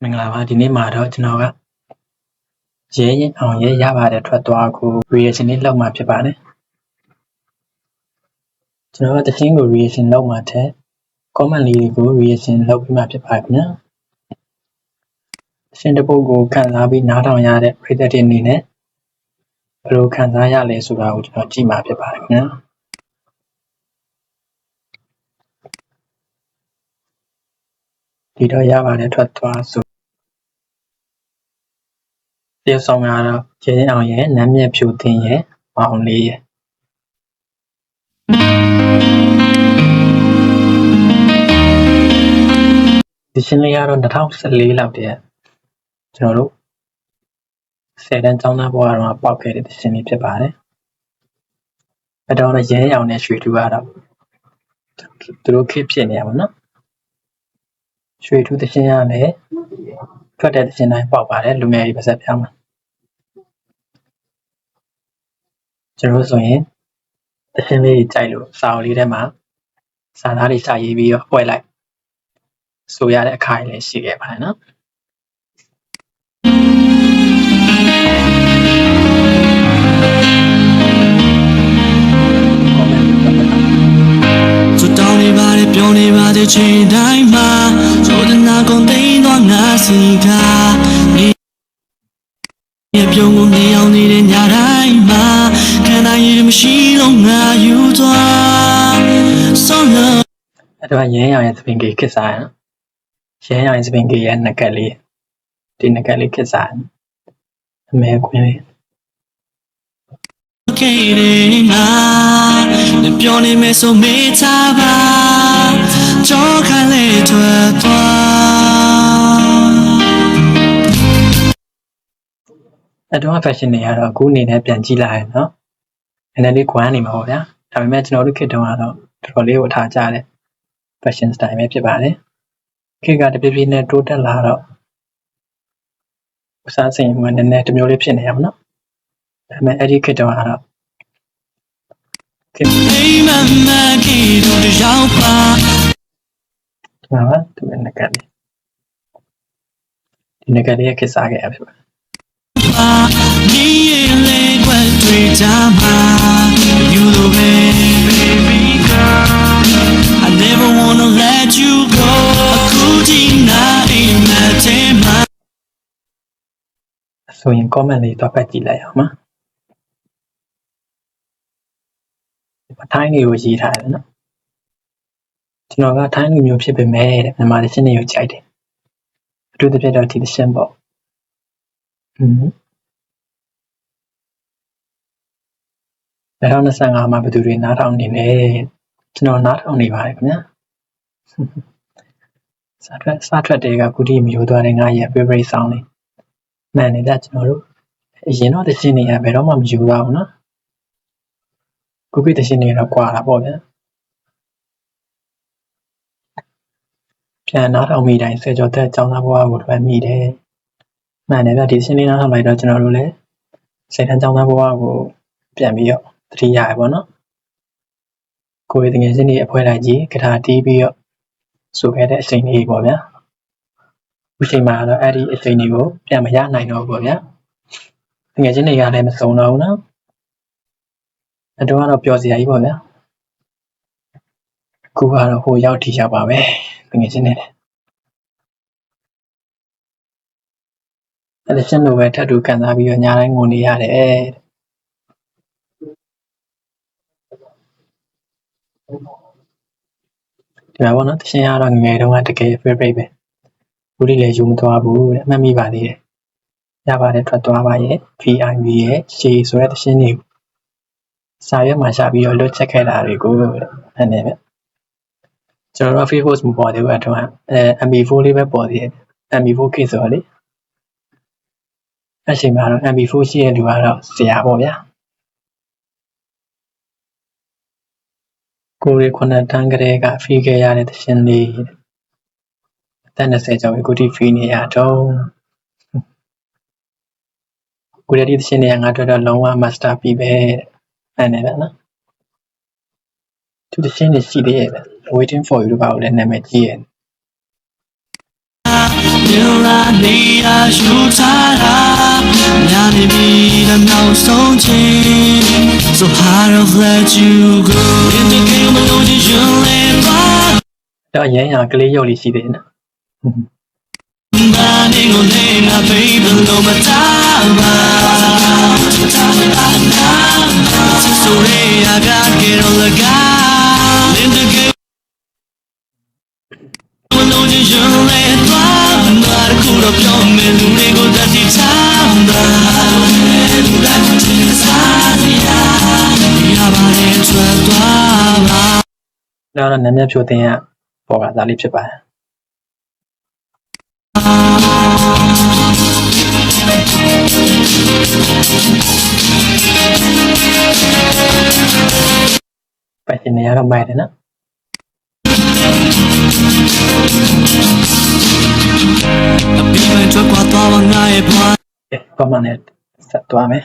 မင်္ဂလာပါဒီနေ့မှာတော့ကျွန်တော်ကရဲရင်အောင်ရဲရပါတယ်ထွက်သွားကို reaction လေးလုပ်မှာဖြစ်ပါတယ်ကျွန်တော်ကတခြင်းကို reaction လုပ်မှာတဲ့ comment လေးတွေကို reaction လုပ်ပြီးမှဖြစ်ပါတယ်ခင်ဗျာရှင်းတပုတ်ကိုခံစားပြီးနားထောင်ရတဲ့ပရိသတ်တွေအနေနဲ့ဘယ်လိုခံစားရလဲဆိုတာကိုကျွန်တော်ကြည့်မှာဖြစ်ပါတယ်ခင်ဗျာဒီတော့ရပါတယ်ထွက်သွားဆိုတရုတ်ဆောင်ကတော့ရဲရင်အောင်ရဲနမ်းမြတ်ဖြူတင်ရဲမောင်လေးရဲဒီရှင်းလေးကတော့2014လောက်တည်းကျွန်တော်တို့10တန်းကျောင်းသားဘဝတော့ပေါက်ခဲ့တဲ့သရှင်လေးဖြစ်ပါတယ်။အတော်လည်းရဲအောင်နဲ့ရွှေထူကတော့သူတို့ခေတ်ဖြစ်နေရပါတော့။ရွှေထူသရှင်ရလည်းထွက်တဲ့သရှင်တိုင်းပေါက်ပါတယ်လူငယ်ကြီးပါဆက်ပြောင်းမှာ။ကျွန်တော်ဆိုရင်သရှင်လေးကြိုက်လို့စာအုပ်လေးထဲမှာစာသားတွေစာရေးပြီးတော့ပွဲလိုက်ဆိုရတဲ့အခါလည်းရှိခဲ့ပါတယ်နော်။ပြောနေပါတဲ့ချိန်တိုင်းမှာကြိုးတနာကုန်သိမ်းသွားငါစီကမြေပြုံးကိုနေအောင်နေတဲ့ညတိုင်းမှာခံနိုင်ရမရှိလို့ငါယူသွားဆောင်းလို့အဲ့တော့ရဲအောင်ရဲ့သပင်ကြီးခစ်စားရနော်ရဲအောင်ရဲ့သပင်ကြီးရဲ့ငကက်လေးဒီငကက်လေးခစ်စားအမဲကွင်းလေးပြောနေမယ်ဆိုမေးထားပါကြောက်ခါလေးထွက်သွားအဲ့တော့ fashion တွေကတော့အခုအနေနဲ့ပြန်ကြည့်လိုက်ရနော်နည်းနည်းလေးကွမ်းနေမှာပေါ့ဗျာဒါပေမဲ့ကျွန်တော်တို့ခေတ်တုန်းကတော့တော်တော်လေးကိုထားကြတဲ့ fashion style ပဲဖြစ်ပါတယ်ခေတ်ကတပြည့်ပြည့်နဲ့တိုးတက်လာတော့ဥစားစိန်ကနည်းနည်းတစ်မျိုးလေးဖြစ်နေရမှာနော်ဒါပေမဲ့အဲ့ဒီခေတ်တုန်းကတော့အိမ်မမကီတို့ရောက်ပါဟာသူငကက်လေးဒီငကက်လေးခစ်စားခဲ့ရဖြစ်ပါတယ်你也累怪对家嘛 You the way baby girl I never wanna let you go အခုဒီနိုင်မတဲ့မှာဆိုရင် comment လေးတော့ဖတ်ကြည့်လိုက်အောင်ပါထိုင်းတွေကိုရေးထားတယ်နော်ကျွန်တော်ကထိုင်းလူမျိုးဖြစ်ပေမဲ့မြန်မာသရှင်တွေကိုကြိုက်တယ်အထူးသဖြင့်တော့ဒီသရှင်ပေါ့2025မှာဘယ်သူတွေနားထောင်နေလဲကျွန်တော်နားထောင်နေပါတယ်ခင်ဗျာစားထွက်တွေကကုတီမျိုးသွားတဲ့ငါရဲ့ favorite song လေးမှန်တယ်ကျွန်တော်တို့အရင်တော့သရှင်တွေကဘယ်တော့မှမယူပါဘူးနော်ကုပိသရှင်တွေတော့ကွာတာပေါ့ဗျာပြန်နားထောင်မိတိုင်းစေကျော်သက်ចောင်းသားဘဝကိုတွေ့မိတယ်မှန်တယ်ဗျဒီသရှင်လေးနားထောင်လိုက်တော့ကျွန်တော်တို့လည်းစေတန်းចောင်းသားဘဝကိုပြန်ပြီးတော့သတိရရပါတော့ကိုယ်တကယ်ချင်းတွေအဖွဲလိုက်ကြီးကထာတီးပြီးတော့ဆိုခဲ့တဲ့အချိန်လေးပေါ့ဗျာဒီအချိန်မှာတော့အဲ့ဒီအချိန်လေးကိုပြန်မရနိုင်တော့ဘူးပေါ့ဗျာတကယ်ချင်းတွေကလည်းမစုံတော့ဘူးနော်အတော့ကတော့ပျော်စရာကြီးပေါ့ဗျာခုကတော့ဟိုရောက်ထိရောက်ပါပဲတကယ်ချင်းနေတယ်အဲ့ဒါရှင်လိုပဲထပ်တူခံစားပြီးတော့ညာတိုင်းငုံနေရတယ်ဒီမှာပေါ့နော်တရှင်ရတော့ငယ်တုန်းကတကယ် favorite ပဲဘူးလေးလည်းယူမသွားဘူးတဲ့အမှတ်မိပါသေးတယ်ရပါတယ်ထွက်သွားပါရဲ့ VIP ရဲ့ရှေးဆိုတဲ့တရှင်တွေစာရွက်မှာရှာပြီးတော့လွတ်ချက်ခဲ့တာတွေကိုအဲ့နဲ့ပဲကျွန်တော်တို့ Facebook မပေါ်သေးဘူးအဲ့တော့MP4 လေးပဲပေါ်သေးတယ် MP4 case ဆိုတော့လေအဲ့ချိန်မှာတော့ MP4 ရှိတဲ့လူကတော့ဆရာပေါ့ဗျာကိုရီ9တန်းကလေးကဖီးခဲ့ရတဲ့သရှင်လေးအသက်20ကျော်အခုထိဖီးနေရတော့ကိုရီသရှင်တွေကငါတို့တော့လုံးဝ master ပြီပဲအဲ့နဲ့ပဲနော်သူသရှင်တွေရှိသေးရဲ့ waiting for you လို့ပါလို့လည်းနာမည်ကြီးရဲ့ Mila Nia Shutara Yanimi the now song So hard of let you go In the game alone you live တော့ရမ်းရကလေးရုပ်လေးရှိသေးတယ်နော် Burning on my baby no mataba So I got get on the guy In the game alone you live Not a cool of your men who go that the timeတော့နာမည်ဖြိုတင်ရပေါ်ကသားလေးဖြစ်ပါတယ်ပဲရှင်နေရတော့မိုက်တယ်နော် Be my truck what I want I plan ပမာနဲ့ဆက်သွားမယ်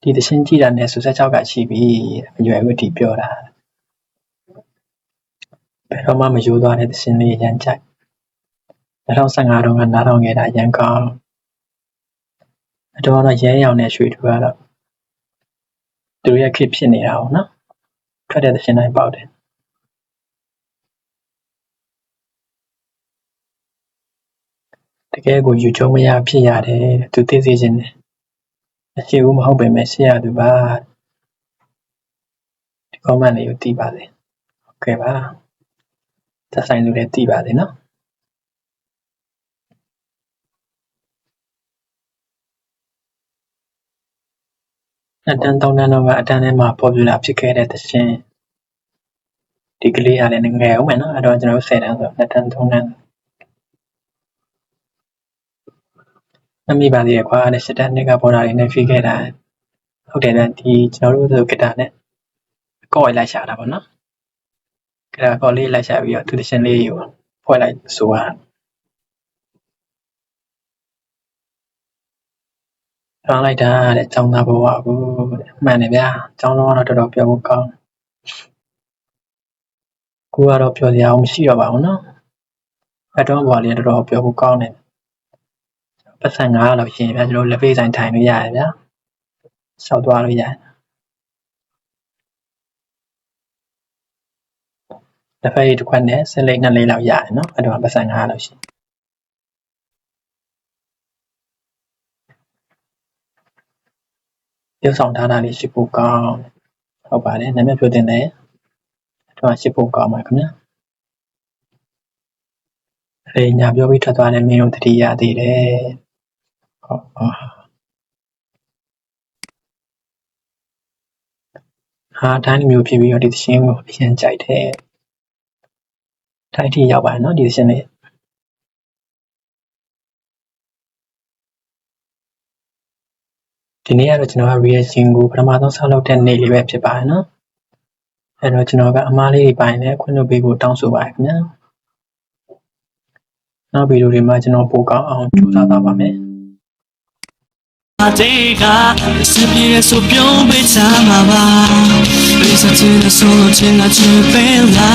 ဒီသရှင်ကြည့်တာနဲ့16ကရှိပြီအရွယ်ဝတ္တိပြောတာဘယ်တော့မှမယိုးသွားတဲ့သရှင်လေးရမ်းကြိုက်2015တုန်းကနားထောင်ခဲ့တာရမ်းကောင်းအတော်တော့ရဲရောင်နဲ့ရွှေထူကတော့သူတို့ရဲ့ခစ်ဖြစ်နေတာပေါ့နော်ထွက်တဲ့သရှင်တိုင်းပေါက်တယ်တကယ်ကိုယူချုံမရဖြစ်ရတယ်သူသိစေခြင်းနဲ့အရှိဘူးမဟုတ်ပေမဲ့ရှေ့ရသူပါဒီ comment လေးကိုတီးပါစေโอเคပါသက်ဆိုင်သူလည်းတီးပါစေနော်အတန်း3တန်းတော့ကအတန်းထဲမှာပေါ်ပြလာဖြစ်ခဲ့တဲ့သရှင်ဒီကလေးကလည်းငယ်အောင်မယ်နော်အဲ့တော့ကျွန်တော်10တန်းဆို2တန်း3တန်းမမိပါသေးရကွာတဲ့7တန်းနှစ်ကပေါ်တာလေးနဲ့ဖြည့်ခဲ့တာဟုတ်တယ်ဗျဒီကျွန်တော်တို့ဆိုဂီတာနဲ့ကော့လိုက်ရှာတာပေါ့နော်ဂီတာကော့လေးလိုက်ရှာပြီးတော့သူသရှင်လေးကိုဖွဲ့လိုက်ဆိုရထောင်းလိုက်တာတဲ့ចောင်းသားဘဝကိုတဲ့မှန်တယ်ဗျာចောင်းလုံးကတော့တော်တော်ပြောဖို့ကောင်းကိုကတော့ပြောစရာမရှိတော့ပါဘူးနော်အတော့ဘဝလေးတော်တော်ပြောဖို့ကောင်းတယ်ပတ်စံ9လောက်ရှင်ဗျာကျွန်တော်လက်ဖေးဆိုင်ထိုင်လို့ရတယ်ဗျာရှောက်သွားလို့ရတယ်လက်ဖေးတစ်ခွက်နဲ့ဆက်လက်2လေးလောက်ရတယ်နော်အဲ့တော့ပတ်စံ9လောက်ရှင်ပြုဆောင်ထားတာလေးရှိဖို့ကောင်းဟုတ်ပါတယ်နာမည်ပြောတင်တယ်အဲ့တော့ရှိဖို့ကောင်းပါခင်ဗျာအေးညာပြောပြီးထွက်သွားတယ်မင်းတို့တတိယသေးတယ်ဟုတ်ဟာတိုင်းမျိုးဖြစ်ပြီးတော့ဒီသရှင်ကိုအရင်ကြိုက်တယ်တိုင်းထိရောက်ပါတယ်နော်ဒီသရှင်လေးဒီနေ့ကတော့ကျွန်တော်က reaction ကိုပထမဆုံးဆောက်လုပ်တဲ့နေ့လေးပဲဖြစ်ပါတယ်နော်အဲ့တော့ကျွန်တော်ကအမားလေးတွေပိုင်းနဲ့ခွင့်လုပ်ပေးဖို့တောင်းဆိုပါတယ်ခင်ဗျာနောက်ဗီဒီယိုတွေမှာကျွန်တော်ပိုကောင်းအောင်ကြိုးစားသွားပါမယ်Adega, sempre so pion betama ba. Bisa tina solo tina chipela.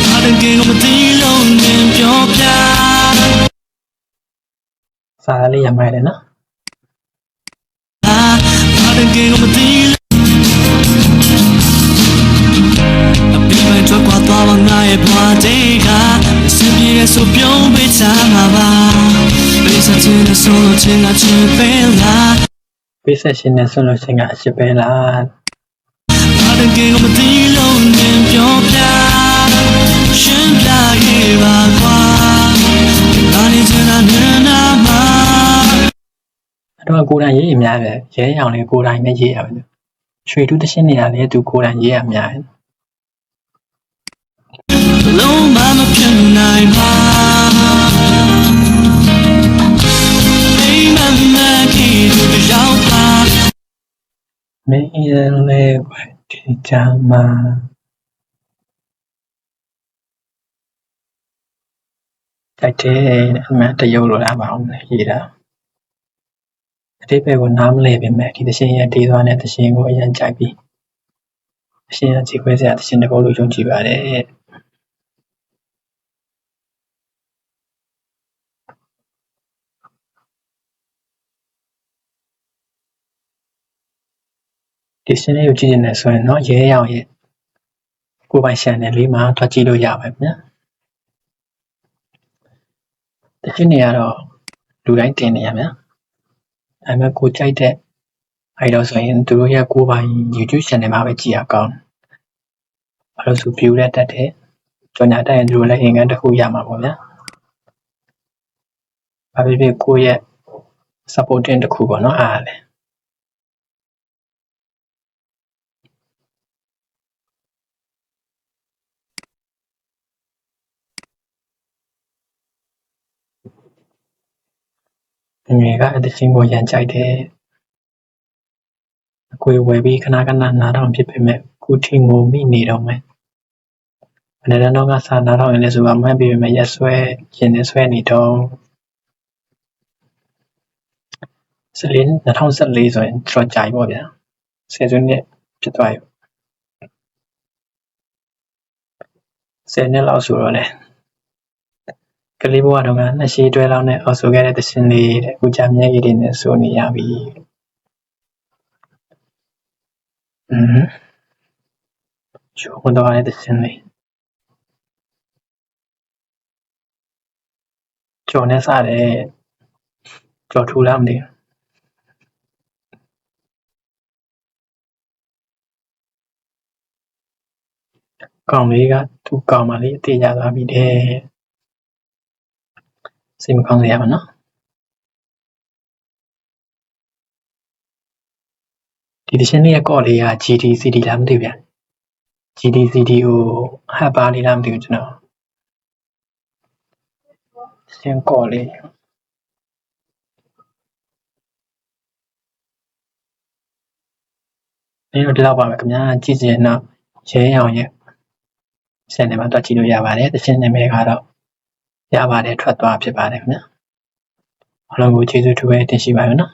Padan ke ko mati long nin pyo pya. စာလေးရမိုက်တယ်နော် Padan ke ko mati. Be my truck what I want I adega. Sempre so pion betama ba. Bisa tina solo tina chipela. ပေးဆက်ရှင်နဲ့ဆွလို့ရှင်ကအရှိပဲလား Padan ke ko mati long nin pyo pya. Shin pya ye ba kwa. Nani jena nena ma. အဲ့တော့ကိုယ်တိုင်ရေးအများပဲရဲရောင်လေးကိုယ်တိုင်နဲ့ရေးရမယ်ရွှေတူးသရှင်နေရလေသူကိုယ်တိုင်ရေးရအများတယ် Long mama can nai ma. Hey mama ki du yao pa. မင်းရင်လေးကွယ်ဒီချာမှာတိုက်တဲ့အမှန်တရုပ်လိုလားပါအောင်ရေးတာအတိတ်ပဲကိုနားမလဲပြင်မဲ့ဒီသရှင်ရဲ့ဒေးသွားတဲ့သရှင်ကိုအရင်ကြိုက်ပြီးသရှင်ရဲ့ခြေခွဲစရာသရှင်တစ်ပုတ်လိုယုံကြည်ပါတယ် ဒီရှင်းလေးကိုကြည့်နေဆိုရင်တော့ရဲရောင်ရဲ့ကိုယ်ပိုင် channel လေးမှာတွားကြည့်လို့ရပါဗျာတချို့နေရာတော့လူတိုင်းတင်နေရဗျာဒါပေမဲ့ကိုကြိုက်တဲ့အဲ့တော့ဆိုရင်သူတို့ရဲ့ကိုယ်ပိုင် YouTube channel မှာပဲကြည့်ရကောင်းဘာလို့ဆို view တက်တဲ့ကြော်ညာတက်ရင်သူတို့လည်းအင်္ဂါတစ်ခုရမှာပေါ့ဗျာဘာဖြစ်ဖြစ်ကိုယ့်ရဲ့ supporting တစ်ခုပေါ့နော်အားလည်းငယ်ကအတချင်းကိုရန်ကြိုက်တယ်အကွေဝယ်ပြီးခဏနားထောင်ဖြစ်ပေမဲ့ခုထိငိုမိနေတော့မယ်ဘယ်နဲ့တော့ကစားနားထောင်ရင်လည်းဆိုမှမှတ်ပြီးပေမဲ့ရက်ဆွဲရင်နဲ့ဆွဲနေတော့2014ဆိုရင်တော်ကြာပြီပေါ့ဗျာဆယ်စုနှစ်ဖြစ်သွားပြီ10နှစ်လောက်ဆိုတော့လေကလေးဘဝတုန်းကနှစ်ရှည်တွဲလောက်နဲ့အော်ဆိုခဲ့တဲ့သရှင်လေးတဲ့အခုကြာမျက်ရည်တွေနဲ့ဆိုနေရပြီချိုးတော့တဲ့သရှင်လေးကျော်နဲ့စားတယ်ကျော်ထူလားမသိကောင်လေးကသူ့ကောင်မလေးအသေးရသွားပြီတဲ့စိတ်မကောင်းစရာပါနော်ဒီသရှင်လေးရဲ့ကော့လေးက GDCD လားမသိဘူးဗျ GDCD ကိုဟပ်ပါလေးလားမသိဘူးကျွန်တော်ရှင်ကော့လေးဒီလောက်ပါပဲခင်ဗျာကြည့်စရင်တော့ရဲအောင်ရဲ့channel မှာတွက်ကြည့်လို့ရပါတယ်သရှင်နာမည်ကတော့ရပါတယ်ထွက်သွားဖြစ်ပါတယ်ခင်ဗျာအားလုံးကိုကျေးဇူးထူးပဲတင်ရှိပါမယ်နော်